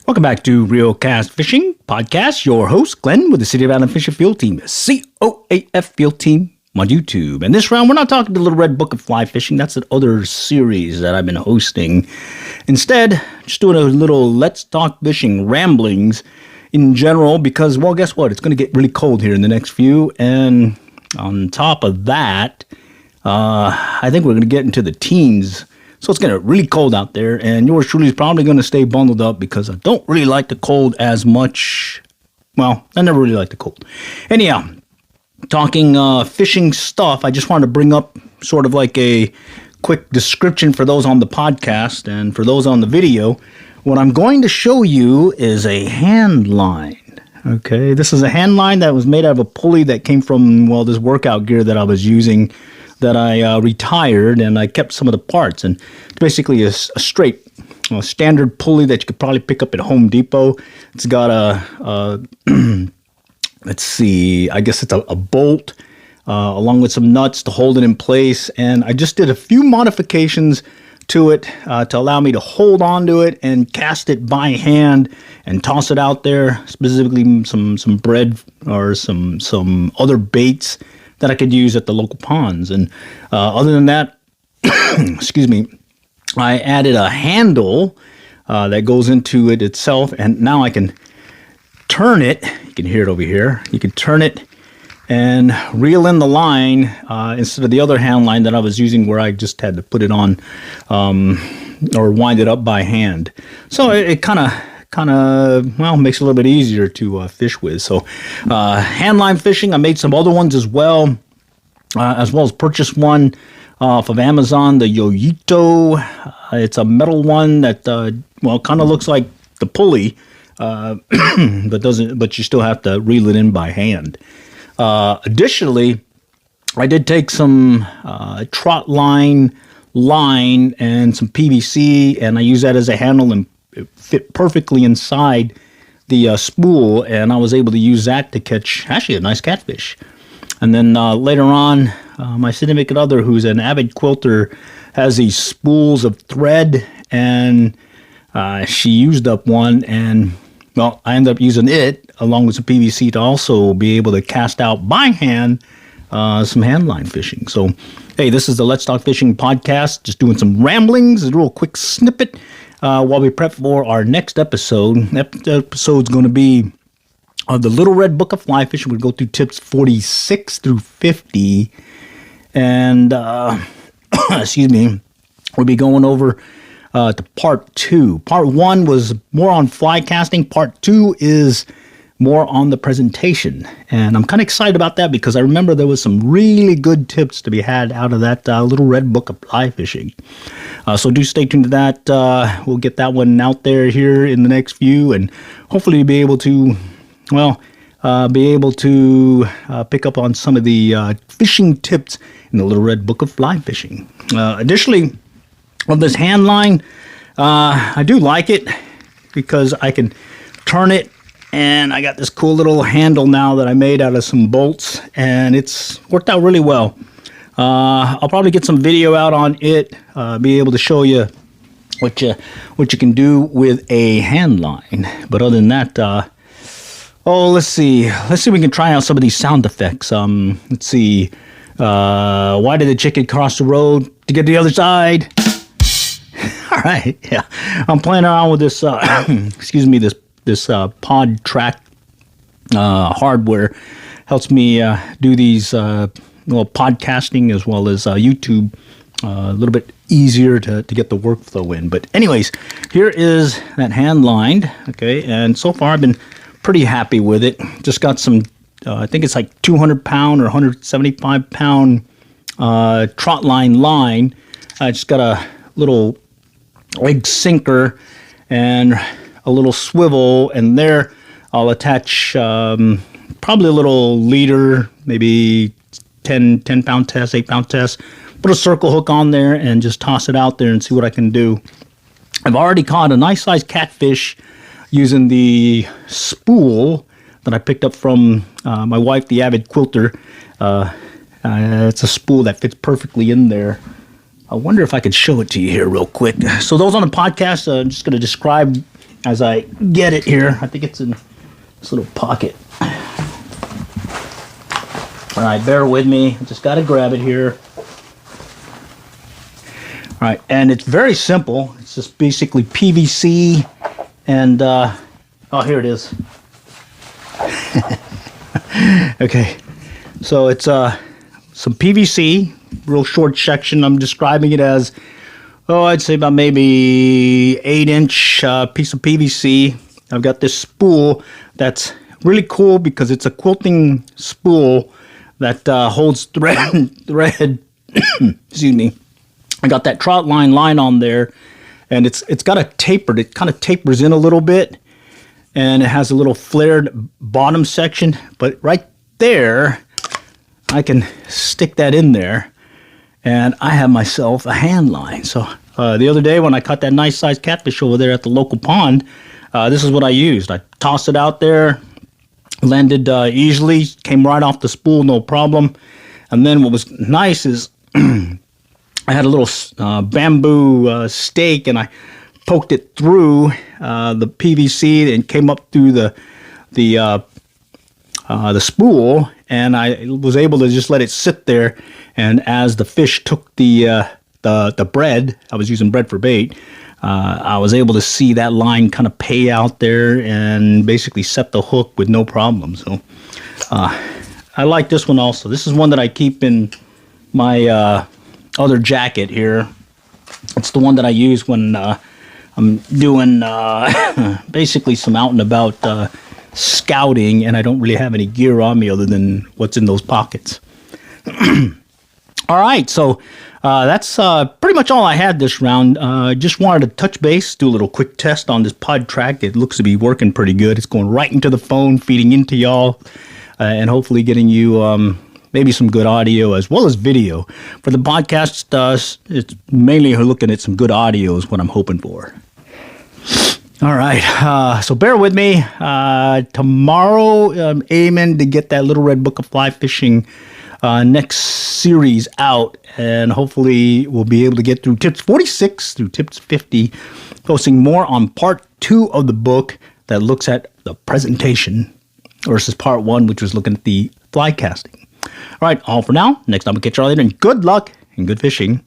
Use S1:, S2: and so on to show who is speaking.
S1: Welcome back to Real Cast Fishing Podcast. Your host, Glenn, with the City of Island Fishing Field Team, COAF Field Team on YouTube. And this round, we're not talking the Little Red Book of Fly Fishing. That's an other series that I've been hosting. Instead, just doing a little Let's Talk Fishing ramblings in general because, well, guess what? It's going to get really cold here in the next few. And on top of that, I think we're going to get into the teens. So it's going to get really cold out there, and yours truly is probably going to stay bundled up because I don't really like the cold as much. Well, I never really liked the cold. Anyhow, talking fishing stuff, I just wanted to bring up sort of like a quick description for those on the podcast and for those on the video. What I'm going to show you is a hand line. Okay, this is a hand line that was made out of a pulley that came from, well, this workout gear that I was using that I retired, and I kept some of the parts. And it's basically a straight, standard pulley that you could probably pick up at Home Depot. It's got a let's see, I guess it's a bolt along with some nuts to hold it in place. And I just did a few modifications to it to allow me to hold on to it and cast it by hand and toss it out there, specifically some bread or some other baits that I could use at the local ponds. And other than that, excuse me, I added a handle that goes into it itself, and now I can turn it. You can hear it over here. You can turn it and reel in the line instead of the other hand line that I was using where I just had to put it on or wind it up by hand. So it kind of well, makes it a little bit easier to fish with. So handline fishing, I made some other ones as well as purchased one off of Amazon, the Yoyito. It's a metal one that well, kind of looks like the pulley, but you still have to reel it in by hand. Additionally, I did take some trot line and some PVC, and I use that as a handle, and it fit perfectly inside the spool, and I was able to use that to catch actually a nice catfish. And then later on, my significant other, who's an avid quilter, has these spools of thread, and she used up one, and well, I ended up using it along with some PVC to also be able to cast out by hand some handline fishing. So, hey, this is the Let's Talk Fishing podcast, just doing some ramblings, a real quick snippet while we prep for our next episode. Episode's going to be the Little Red Book of Fly Fishing. We'll go through tips 46 through 50. And, excuse me, we'll be going over to part 2. Part 1 was more on fly casting. Part 2 is more on the presentation. And I'm kind of excited about that because I remember there was some really good tips to be had out of that Little Red Book of Fly Fishing. So do stay tuned to that. We'll get that one out there here in the next few, and hopefully be able to, well, pick up on some of the fishing tips in the Little Red Book of Fly Fishing. Additionally, of this hand line, I do like it because I can turn it, and I got this cool little handle now that I made out of some bolts, and it's worked out really well. I'll probably get some video out on it, be able to show you what you can do with a hand line. But other than that, let's see if we can try out some of these sound effects. Let's see. Why did the chicken cross the road to get to the other side? All right, yeah. I'm playing around with this, excuse me, this pod track hardware. Helps me do these podcasting as well as YouTube a little bit easier to get the workflow in. But anyways, here is that hand lined, okay, and so far I've been pretty happy with it. Just got some, I think it's like 200 pound or 175 pound trot line. I just got a little egg sinker and a little swivel, and there I'll attach probably a little leader, maybe 10 pound test, 8 pound test, put a circle hook on there and just toss it out there and see what I can do. I've already caught a nice sized catfish using the spool that I picked up from my wife, the avid quilter. It's a spool that fits perfectly in there. I wonder if I could show it to you here real quick. So those on the podcast, I'm just going to describe as I get it here. I think it's in this little pocket. All right, bear with me. I just got to grab it here. All right, and it's very simple. It's just basically PVC and, oh, here it is. Okay, so it's some PVC, real short section. I'm describing it as, I'd say about maybe 8-inch piece of PVC. I've got this spool that's really cool because it's a quilting spool that holds thread. Excuse me. I got that trot line on there, and it's got a tapered. It kind of tapers in a little bit, and it has a little flared bottom section. But right there, I can stick that in there, and I have myself a hand line. So the other day when I caught that nice sized catfish over there at the local pond, this is what I used. I tossed it out there, landed easily, came right off the spool, no problem. And then what was nice is I had a little bamboo stake, and I poked it through the PVC and came up through the spool, and I was able to just let it sit there. And as the fish took the bread, I was using bread for bait, I was able to see that line kind of pay out there and basically set the hook with no problem. So I like this one also. This is one that I keep in my other jacket here. It's the one that I use when I'm doing basically some out and about scouting, and I don't really have any gear on me other than what's in those pockets. All right, so that's pretty much all I had this round. Just wanted to touch base, do a little quick test on this pod track. It looks to be working pretty good. It's going right into the phone, feeding into y'all, and hopefully getting you maybe some good audio as well as video. For the podcast, it's mainly looking at some good audio is what I'm hoping for. All right, so bear with me. Tomorrow, I'm aiming to get that Little Red Book of Fly Fishing next series out, and hopefully we'll be able to get through tips 46 through tips 50, posting more on part 2 of the book that looks at the presentation versus part 1, which was looking at the fly casting. All right, all for now. Next time we'll catch you all later, and good luck and good fishing.